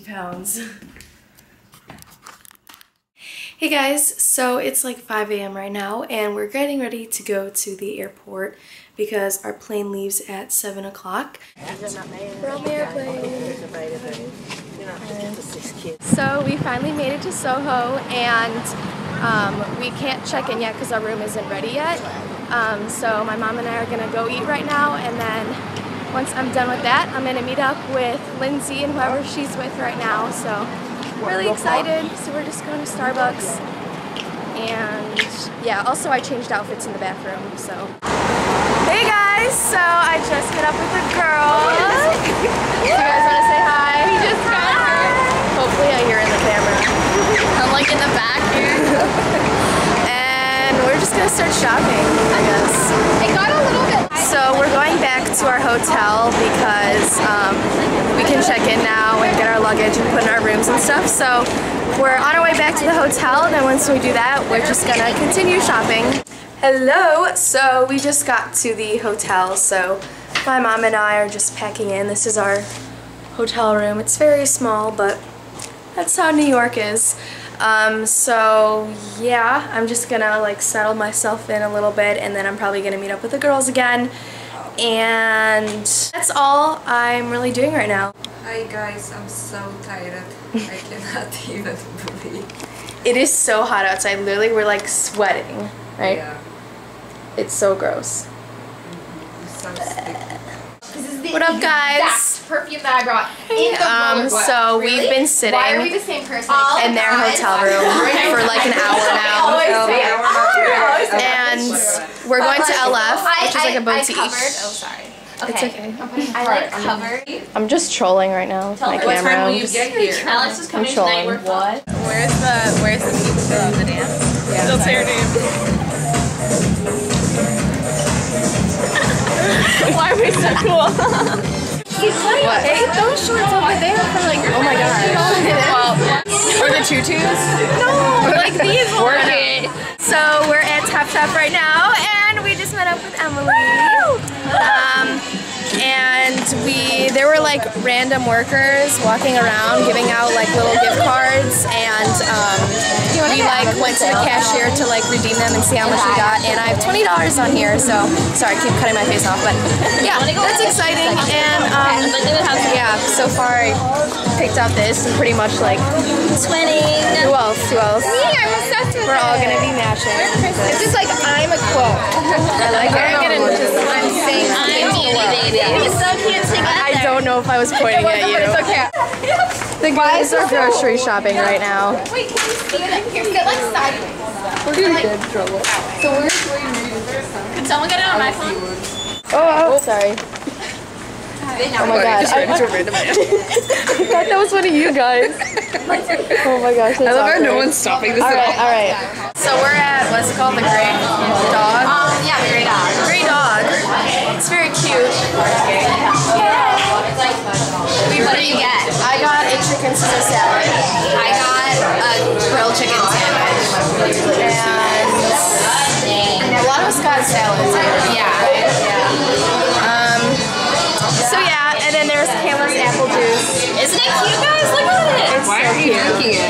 pounds. Hey guys, so it's like 5 a.m. right now and we're getting ready to go to the airport because our plane leaves at 7 o'clock. We're on the airplane. So we finally made it to Soho and we can't check in yet because our room isn't ready yet. So my mom and I are going to go eat right now, and then once I'm done with that, I'm going to meet up with Lindsay and whoever she's with right now. So really excited. So we're just going to Starbucks, and yeah, also I changed outfits in the bathroom. So hey guys, so I just met up with the girls. You guys want to say hi? We just got her. Hopefully I hear in the camera. I'm like in the back here. And we're just gonna start shopping, I guess. It got a little bit. So we're going back to our hotel because we can check in now and get our luggage and put in our rooms and stuff. So we're on our way back to the hotel, and then once we do that, we're just gonna continue shopping. Hello! So we just got to the hotel, so my mom and I are just packing in. This is our hotel room. It's very small, but that's how New York is. So yeah, I'm just gonna like settle myself in a little bit, and then I'm probably gonna meet up with the girls again. And that's all I'm really doing right now. Hi guys, I'm so tired. I cannot even believe. It is so hot outside. Literally, we're like sweating, right? Yeah. It's so gross. It's so sticky. What up, guys? Perfume that I brought in the so we've been sitting Why are we the same person? in their hotel room for like an hour now, and we're going to LF, which is like a boutique. Oh, sorry. Okay. It's okay. I like covered. I'm just trolling right now with my camera. What time will you get here? Alex is coming I'm tonight. trolling. What? Where's the people of the dance? Yeah. Still say her name. Why are we so cool? What? Hey, those shorts over there for like, oh my gosh. Or the tutus? No, like these Work ones. it. So we're at Topshop right now, and we just met up with Emily. And there were like random workers walking around giving out like little gift cards, and we like went to the cashier to like redeem them and see how much we got, and I have $20 on here, so sorry, I keep cutting my face off, but yeah, that's exciting. And yeah, so far I picked out this and pretty much like twinning. Who else? Me, I'm obsessed with We're all gonna be matching. It's just like I'm a quote. I like it. I'm saying I'm baby. It's so cute together. I don't know if I was pointing at you. It's okay. The guys are grocery shopping right now. Wait, can you see it? Here, sit like sideways. We're in good trouble. So where's Could someone get it on my phone? Oh, sorry. Oh my god. I thought that was one of you guys. Oh my gosh. I love how no one's stopping this at all. Alright. So we're at what's it called, the Grey Dog? Yeah, the Grey Dog. Grey Dog. It's very cute. What did you get? I got a chicken Caesar salad. I got a grilled chicken sandwich. And a lot of us got salads. Yeah. So yeah, and then there's Kayla's apple juice. Isn't it cute, guys? Look at it. It's so cute.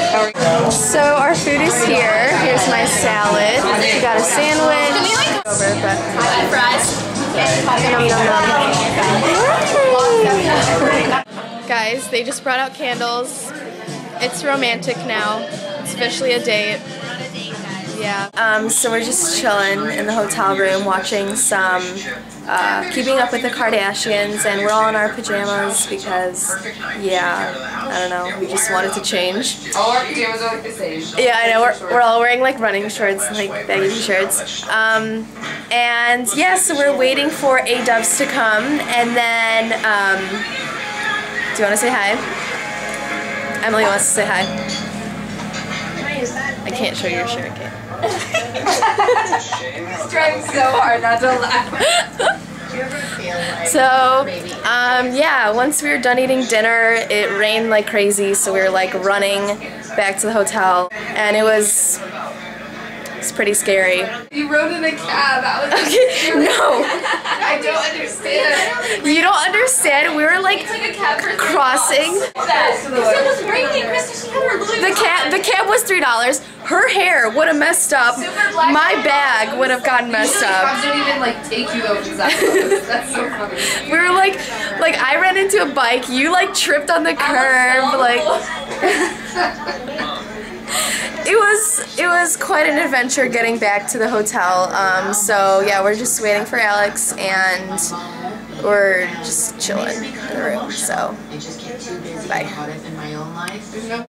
So our food is here. Here's my salad. We got a sandwich. Can we like Over, but fries? Nom, nom, nom. Guys, they just brought out candles. It's romantic now. It's officially a date. Yeah. So we're just chilling in the hotel room watching some Keeping Up with the Kardashians, and we're all in our pajamas because, yeah, I don't know, we just wanted to change. All our pajamas are like the same. Yeah, I know, we're all wearing like running shorts and like baggy shirts. And yeah, so we're waiting for A-Dubs to come, and then, do you want to say hi? Emily wants to say hi. I can't show your shirt, okay? It's trying so hard not to laugh. So, yeah, once we were done eating dinner, it rained like crazy, so we were like running back to the hotel, and it was pretty scary. You rode in a cab. That was Okay, no. I don't understand. You don't understand. We were like crossing. The cab was $3. Her hair would have messed up. My bag would have gotten messed up. Don't even like take you over. That's so funny. We were like I ran into a bike. You like tripped on the curb. Like it was quite an adventure getting back to the hotel. So yeah, we're just waiting for Alex and we're just chilling in the room. So bye.